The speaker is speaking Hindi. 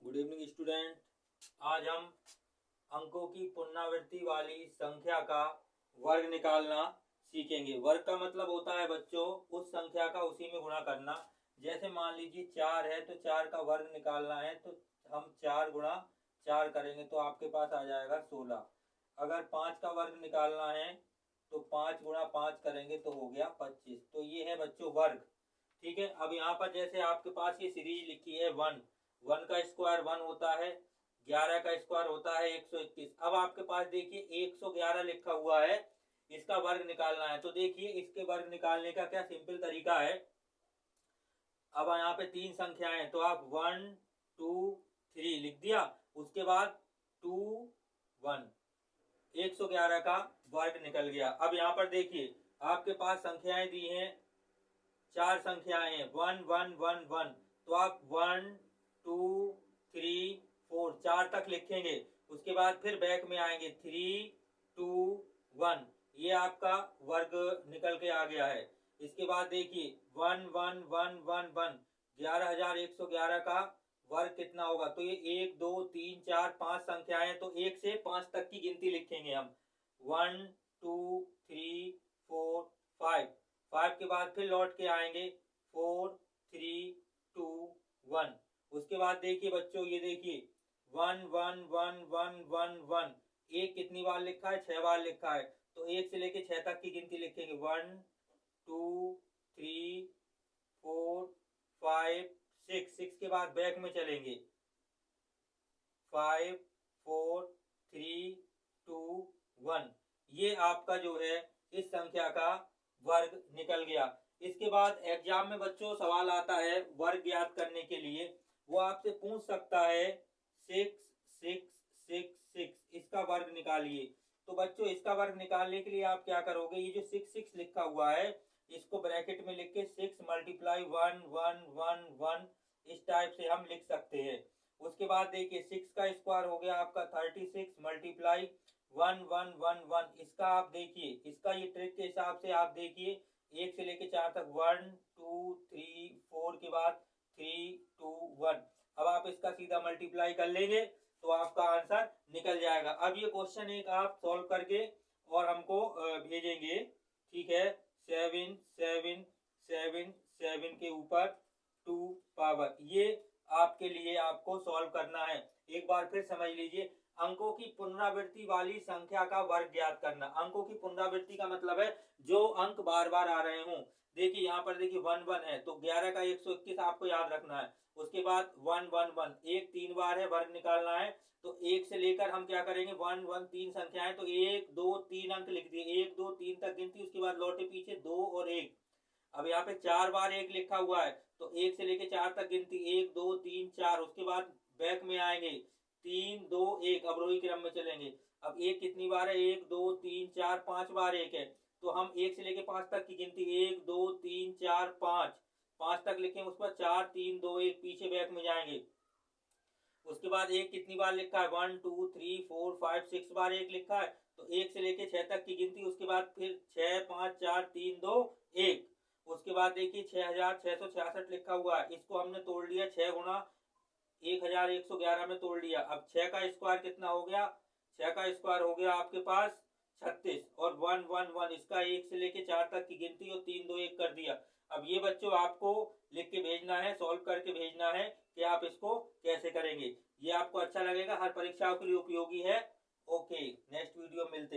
Good evening student. आज हम अंकों की पुनरावृत्ति वाली संख्या का वर्ग निकालना सीखेंगे। वर्ग का मतलब होता है बच्चों उस संख्या का उसी में गुणा करना। जैसे मान लीजिए 4 है तो 4 का वर्ग निकालना है तो हम 4 गुणा 4 करेंगे तो आपके पास आ जाएगा 16। अगर 5 का वर्ग निकालना है तो 5 गुणा 5 करेंगे तो हो गया 25। तो ये है बच्चों वर्ग। ठीक है। अब यहाँ पर जैसे आपके पास ये सीरीज लिखी है 1 का स्क्वायर 1 होता है, 11 का स्क्वायर होता है 121। अब आपके पास देखिए 111 लिखा हुआ है, इसका वर्ग निकालना है। तो देखिए इसके वर्ग निकालने का क्या सिंपल तरीका है। अब यहाँ पे 3 संख्याएं तो आप 1 2 3 लिख दिया, उसके बाद 2 1, 111 का वर्ग निकल गया। अब यहाँ पर देखिए आपके पास संख्याएं दी हैं, 4 संख्याएं हैं 1 1 1 1, तो आप 1 2 3 4 4 तक लिखेंगे। उसके बाद फिर बैक में आएंगे 3 2 1, ये आपका वर्ग निकल के आ गया है। इसके बाद देखिए 1 1 1 1 1, 11,111 का वर्ग कितना होगा। तो ये 1 2 3 4 5 संख्याएं, तो 1 से 5 तक की गिनती लिखेंगे हम। 1 2 3 4 5, 5 के बाद फिर लौट के आएंगे 4 3 2 1। उसके बाद देखिए बच्चों ये देखिए 1 1 1 1 1 1, एक कितनी बार लिखा है, 6 बार लिखा है। तो 1 से लेके 6 तक की गिनती लिखेंगे 1 2 3 4 5 6, 6 के बाद बैक में चलेंगे 5 4 3 2 1। ये आपका जो है इस संख्या का वर्ग निकल गया। इसके बाद एग्जाम में बच्चों सवाल आता है वर्ग ज्ञात करने के लिए, वो आपसे पूछ सकता है 6 6 6 6, इसका वर्ग निकालिए। तो बच्चों इसका वर्ग निकालने के लिए आप क्या करोगे, ये जो 6 6 लिखा हुआ है इसको ब्रैकेट में लिख के 6 मल्टीप्लाई 1 1 1 1, इस टाइप से हम लिख सकते हैं। उसके बाद देखिए 6 का स्क्वायर हो गया आपका 36 मल्टीप्लाई 1 1 1 1, इसका आप देखिए, इसका ये ट्रिक के हिसाब से आप देखिए 1 से लेके 4 तक 1 2 3 4 के बाद 3 2 1। अब आप इसका सीधा मल्टीप्लाई कर लेंगे तो आपका आंसर निकल जाएगा। अब ये क्वेश्चन एक आप सॉल्व करके और हमको भेजेंगे। ठीक है। 7 7 7 7 के ऊपर 2 पावर, ये आपके लिए आपको सॉल्व करना है। एक बार फिर समझ लीजिए, अंकों की पुनरावृत्ति वाली संख्या का वर्ग ज्ञात करना। अंकों की पुनरावृत्ति का मतलब है जो अंक बार बार आ रहे हों। देखिए यहाँ पर देखिए 1 1 है तो 11 का 121 आपको याद रखना है। उसके बाद 1 1 1, एक 3 बार है, वर्ग निकालना है। तो 1 से लेकर हम क्या करेंगे 1 1 3 संख्याएं, तो 1 2 3 अंक लिख दिए, 1 2 3 तक गिनती, उसके बाद लौटे पीछे 2 और 1। अब यहाँ पे 4 बार 1 लिखा हुआ है तो 1 से लेके 4 तक गिनती 1 2 3 4। उसके बाद बैक में आएंगे 3 2 1, अब रोई क्रम में चलेंगे। अब 1 कितनी बार है, 1 2 3 4 5 बार 1 है, तो हम 1 से लेके 5 तक की गिनती 1 2 3 4 5, 5 तक लिखेंगे। उसके बाद 4 3 2 1, पीछे बैक में जाएंगे। उसके बाद 1 कितनी बार लिखा है 1 2 3 4 5 6 बार 1 लिखा है, तो 1 से लेके 6 तक की गिनती। उसके बाद फिर 6 5 4 3 2 1। उसके बाद देखिए 6666 लिखा हुआ है, इसको हमने तोड़ लिया 6 गुणा 1111 में तोड़ लिया। अब 6 का स्क्वायर कितना हो गया, 6 का स्क्वायर हो गया आपके पास 36, और 1 1 1, इसका 1 से लेके 4 तक की गिनती और 3 2 1 कर दिया। अब ये बच्चों आपको लिख के भेजना है, सॉल्व करके भेजना है कि आप इसको कैसे करेंगे। ये आपको अच्छा लगेगा, हर परीक्षाओं के लिए उपयोगी है। ओके, नेक्स्ट वीडियो मिलते